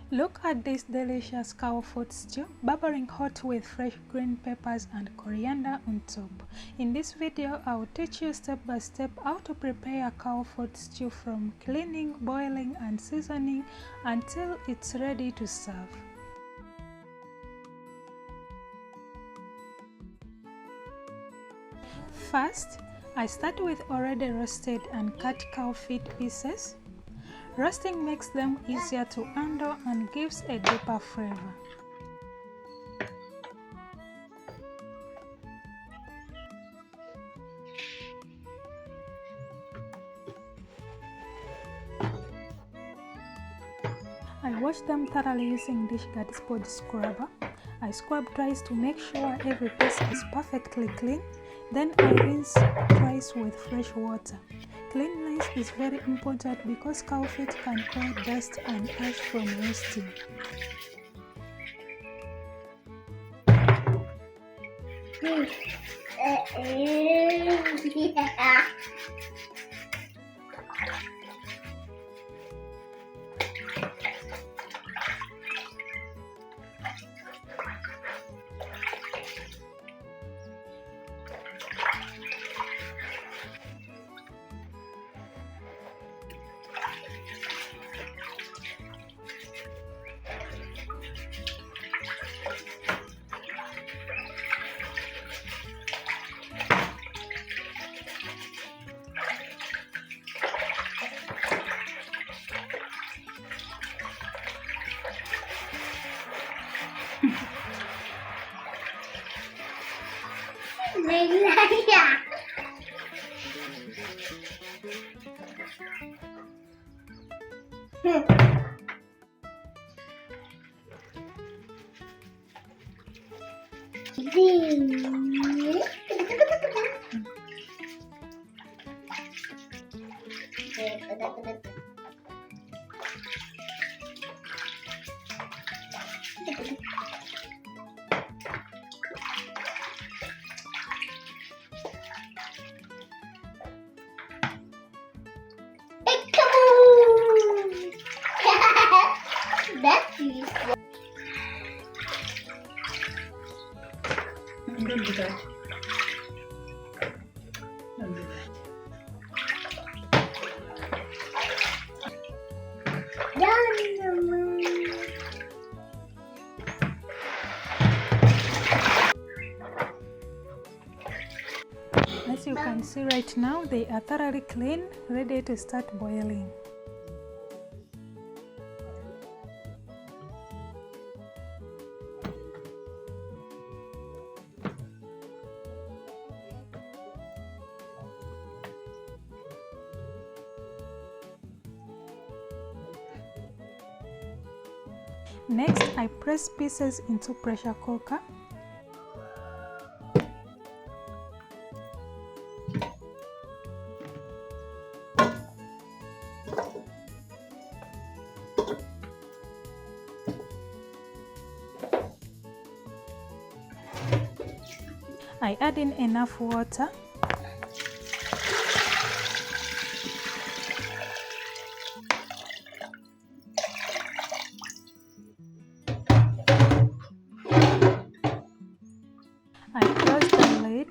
Look at this delicious cow foot stew, bubbling hot with fresh green peppers and coriander on top. In this video, I will teach you step by step how to prepare a cow foot stew from cleaning, boiling and seasoning until it's ready to serve. First, I start with already roasted and cut cow feet pieces. Roasting makes them easier to handle and gives a deeper flavor. I wash them thoroughly using dish guard spot scrubber. I scrub twice to make sure every piece is perfectly clean. Then I rinse twice with fresh water. Cleanliness is very important because cow feet can hold dust and ash from roasting. That's useful. Don't do that. Don't do that. As you can see right now, they are thoroughly clean, ready to start boiling. Next, I press pieces into pressure cooker. I add in enough water. I close the lid.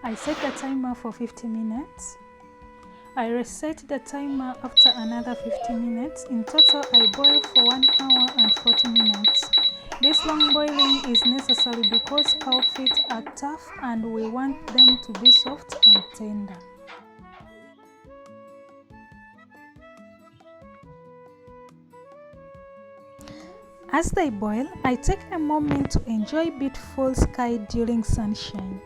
I set the timer for 50 minutes. I reset the timer after another 50 minutes. In total, I boil for 1 hour and 40 minutes. This long boiling is necessary because cow feet are tough and we want them to be soft and tender. As they boil, I take a moment to enjoy beautiful sky during sunshine.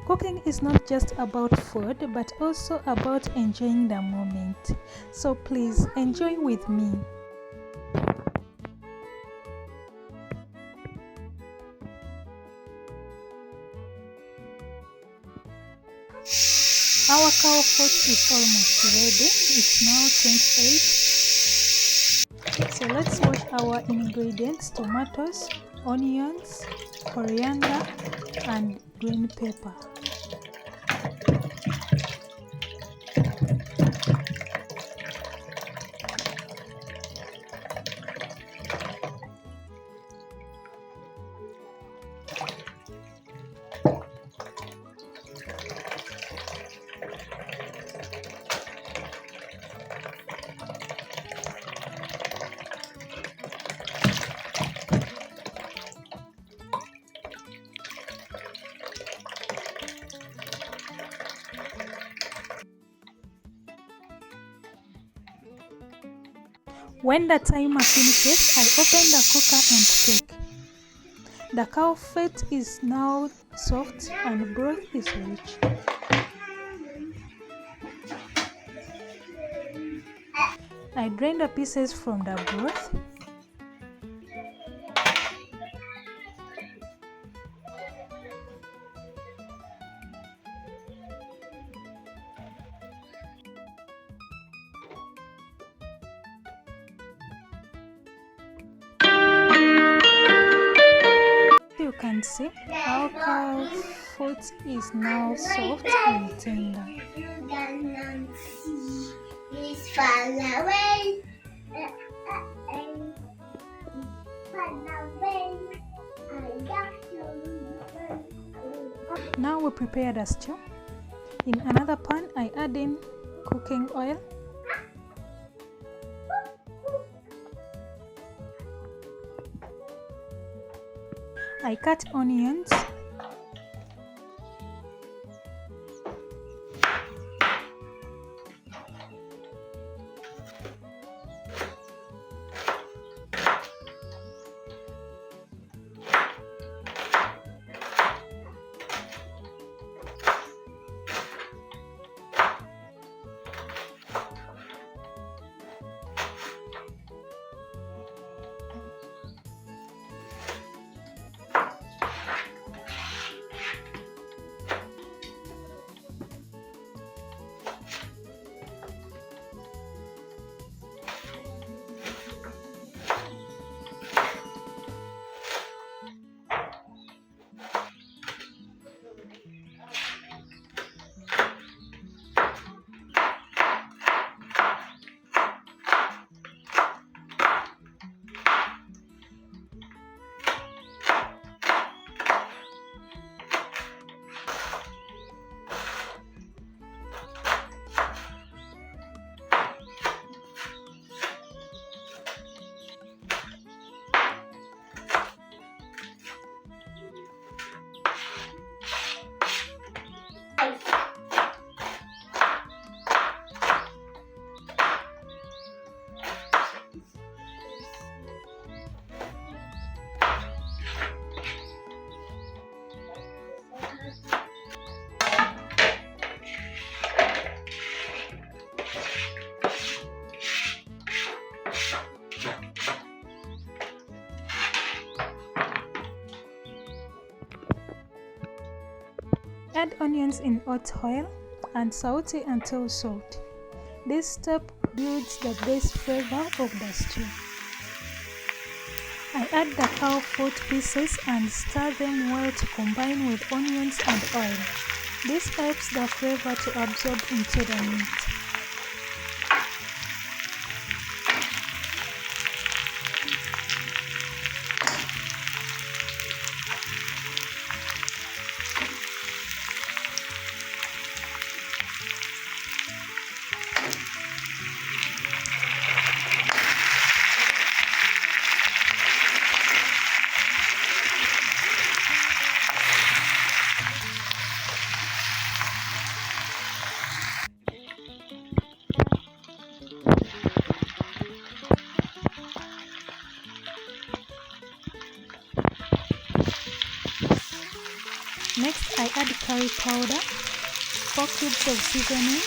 Cooking is not just about food, but also about enjoying the moment. So please enjoy with me. Our cow foot is almost ready. It's now 28. So let's wash our ingredients: tomatoes, onions, coriander, and green pepper. When the timer finishes, I open the cooker and check. The cow fat is now soft and broth is rich. I drain the pieces from the broth. You can see our cow foot is now soft and tender. Now we prepare the stew. In another pan, I add in cooking oil. I cut onions. Add onions in hot oil and saute until soft. This step builds the base flavor of the stew. I add the cow foot pieces and stir them well to combine with onions and oil. This helps the flavor to absorb into the meat. Next, I add curry powder, 4 cubes of seasoning.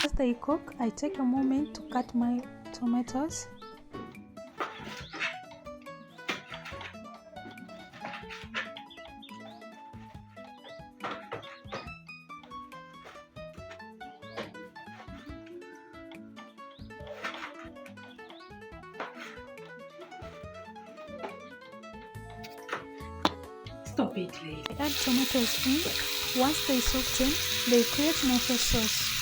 As they cook, I take a moment to cut my tomatoes. Stop it, lady. Add tomatoes in. Once they soften, they create nacho sauce.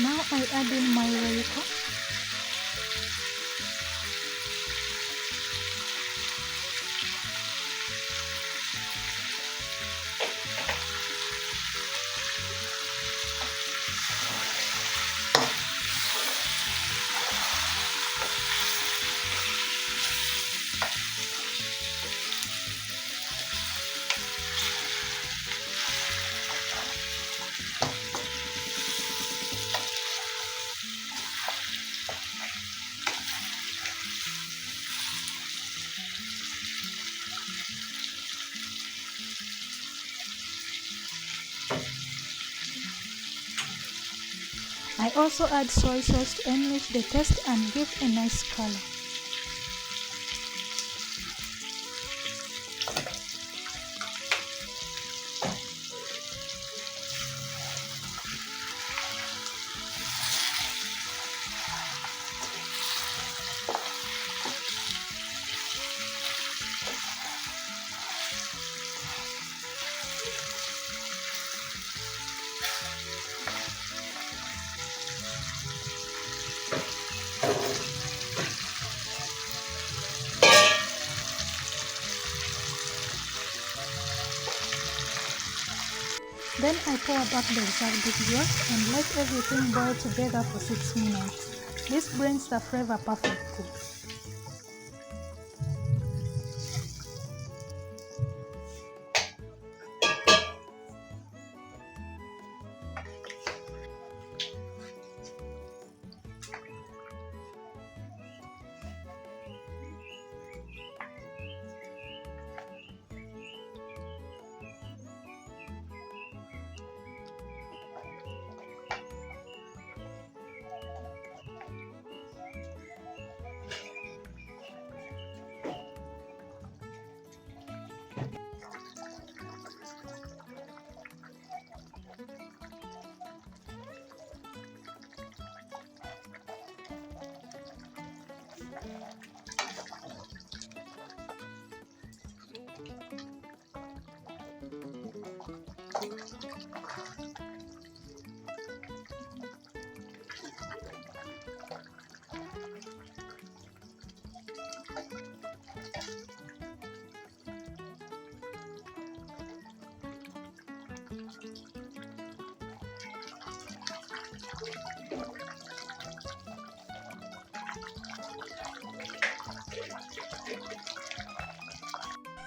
Now I add in my royco. I also add soy sauce to enrich the taste and give a nice color. Then I pour back the garlic broth and let everything boil together for 6 minutes. This brings the flavor perfectly.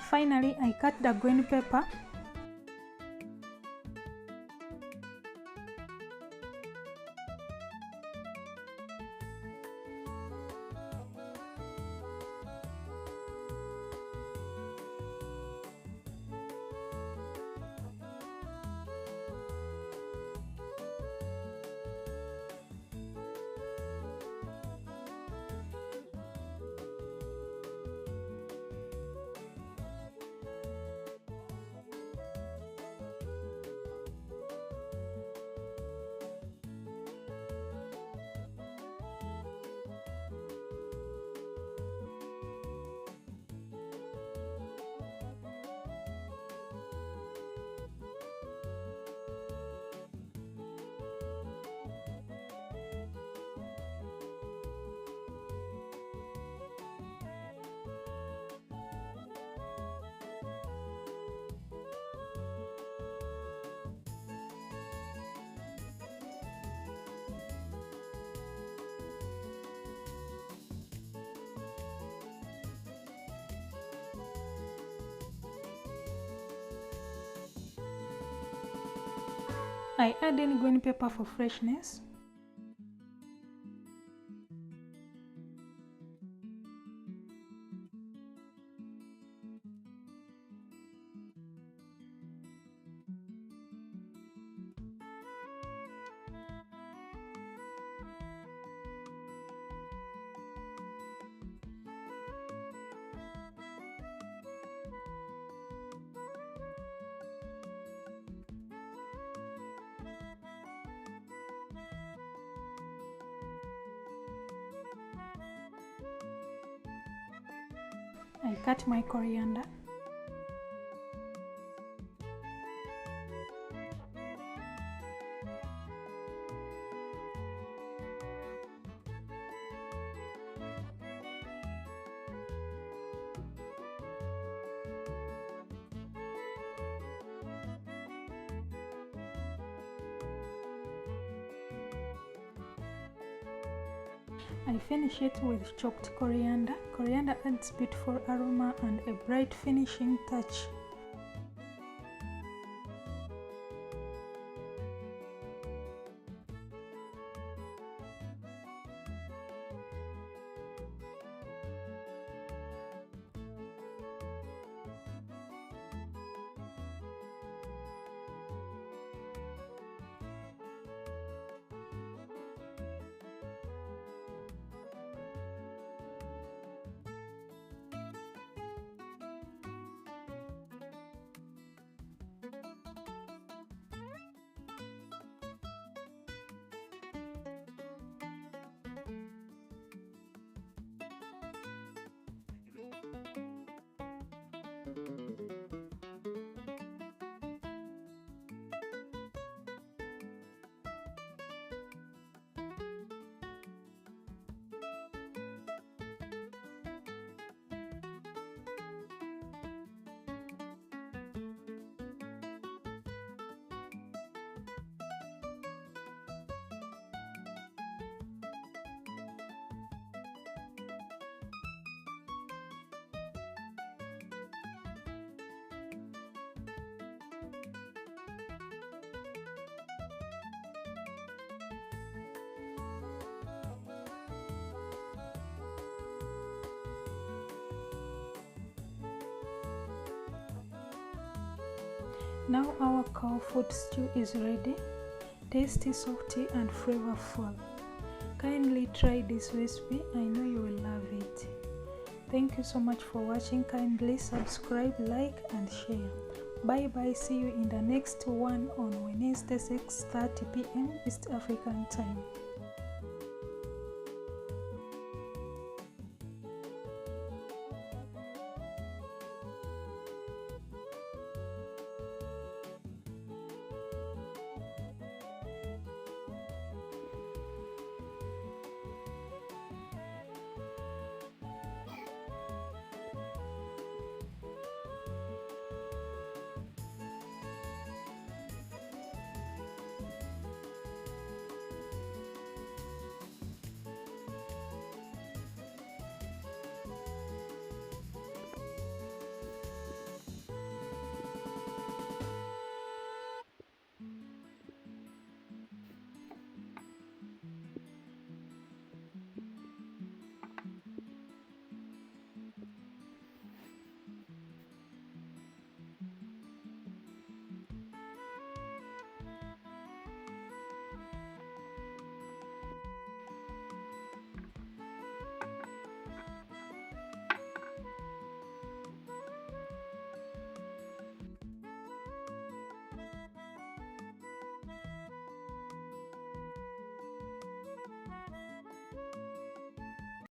Finally, I cut the green pepper. I add in green pepper for freshness. I cut my coriander. I finish it with chopped coriander. Coriander adds beautiful aroma and a bright finishing touch. Now our cow food stew is ready, tasty, salty and flavorful. Kindly try this recipe, I know you will love it. Thank you so much for watching. Kindly subscribe, like and share. Bye bye, see you in the next one on Wednesday 6:30 p.m. East African time.